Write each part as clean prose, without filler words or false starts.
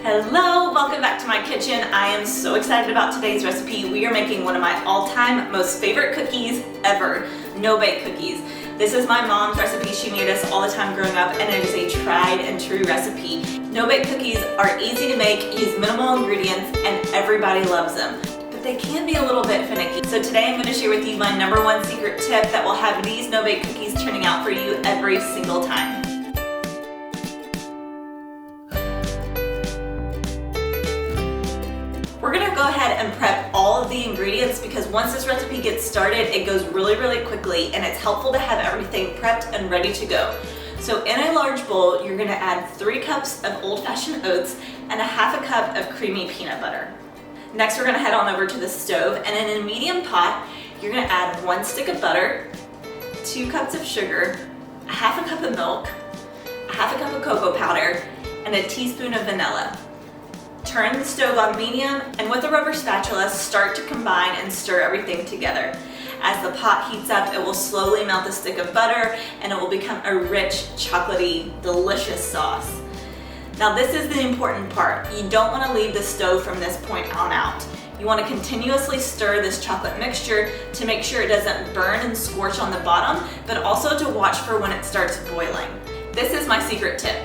Hello, welcome back to my kitchen. I am so excited about today's recipe. We are making one of my all-time most favorite cookies ever, no-bake cookies. This is my mom's recipe. She made us all the time growing up, and it is a tried and true recipe. No-bake cookies are easy to make, use minimal ingredients, and everybody loves them. But they can be a little bit finicky. So today I'm going to share with you my #1 secret tip that will have these no-bake cookies turning out for you every single time. We're gonna go ahead and prep all of the ingredients because once this recipe gets started, it goes really quickly, and it's helpful to have everything prepped and ready to go. So in a large bowl, you're gonna add 3 cups of old-fashioned oats and 1/2 cup of creamy peanut butter. Next, we're gonna head on over to the stove, and in a medium pot, you're gonna add 1 stick of butter, 2 cups of sugar, 1/2 cup of milk, 1/2 cup of cocoa powder, and a teaspoon of vanilla. Turn the stove on medium, and with a rubber spatula, start to combine and stir everything together. As the pot heats up, it will slowly melt the stick of butter, and it will become a rich, chocolatey, delicious sauce. Now this is the important part. You don't want to leave the stove from this point on out. You want to continuously stir this chocolate mixture to make sure it doesn't burn and scorch on the bottom, but also to watch for when it starts boiling. This is my secret tip.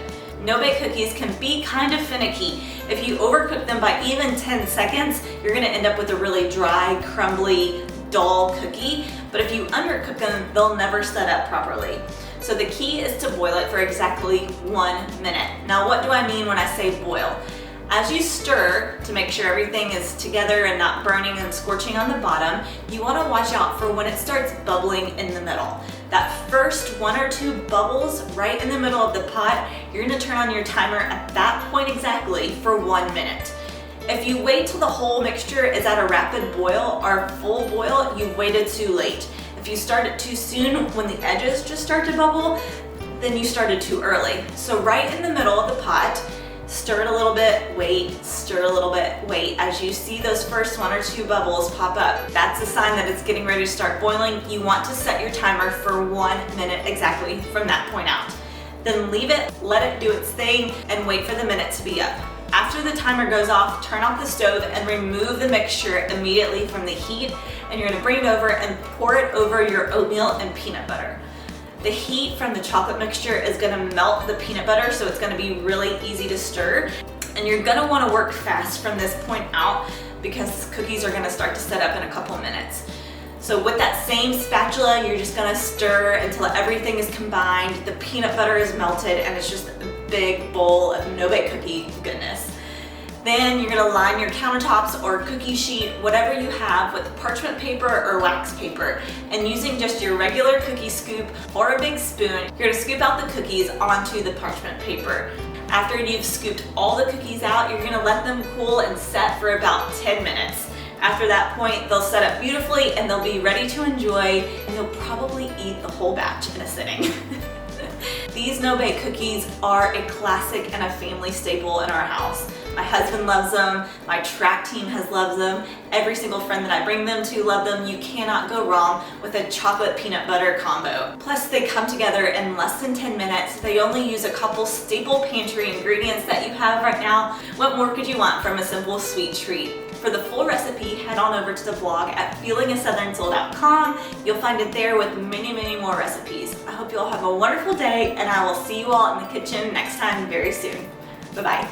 No-bake cookies can be kind of finicky. If you overcook them by even 10 seconds, you're gonna end up with a really dry, crumbly, dull cookie. But if you undercook them, they'll never set up properly. So the key is to boil it for exactly 1 minute. Now what do I mean when I say boil? As you stir to make sure everything is together and not burning and scorching on the bottom, you want to watch out for when it starts bubbling in the middle. That first 1 or 2 bubbles right in the middle of the pot, you're going to turn on your timer at that point exactly for 1 minute. If you wait till the whole mixture is at a rapid boil or full boil, you've waited too late. If you start it too soon when the edges just start to bubble, then you started too early. So right in the middle of the pot, stir it a little bit, wait, stir a little bit, wait. As you see those first 1 or 2 bubbles pop up, that's a sign that it's getting ready to start boiling. You want to set your timer for 1 minute exactly from that point out. Then leave it, let it do its thing, and wait for the minute to be up. After the timer goes off, turn off the stove and remove the mixture immediately from the heat, and you're gonna bring it over and pour it over your oatmeal and peanut butter. The heat from the chocolate mixture is gonna melt the peanut butter, so it's gonna be really easy to stir. And you're gonna wanna work fast from this point out because cookies are gonna start to set up in a couple minutes. So with that same spatula, you're just gonna stir until everything is combined, the peanut butter is melted, and it's just a big bowl of no-bake cookie goodness. Then you're gonna line your countertops or cookie sheet, whatever you have, with parchment paper or wax paper. And using just your regular cookie scoop or a big spoon, you're gonna scoop out the cookies onto the parchment paper. After you've scooped all the cookies out, you're gonna let them cool and set for about 10 minutes. After that point, they'll set up beautifully and they'll be ready to enjoy, and you'll probably eat the whole batch in a sitting. These no-bake cookies are a classic and a family staple in our house. My husband loves them, my track team has loved them, every single friend that I bring them to love them. You cannot go wrong with a chocolate peanut butter combo. Plus they come together in less than 10 minutes. They only use a couple staple pantry ingredients that you have right now. What more could you want from a simple sweet treat? For the full recipe, head on over to the blog at feelingasouthernsoul.com. You'll find it there with many more recipes. I hope you all have a wonderful day, and I will see you all in the kitchen next time very soon. Bye-bye.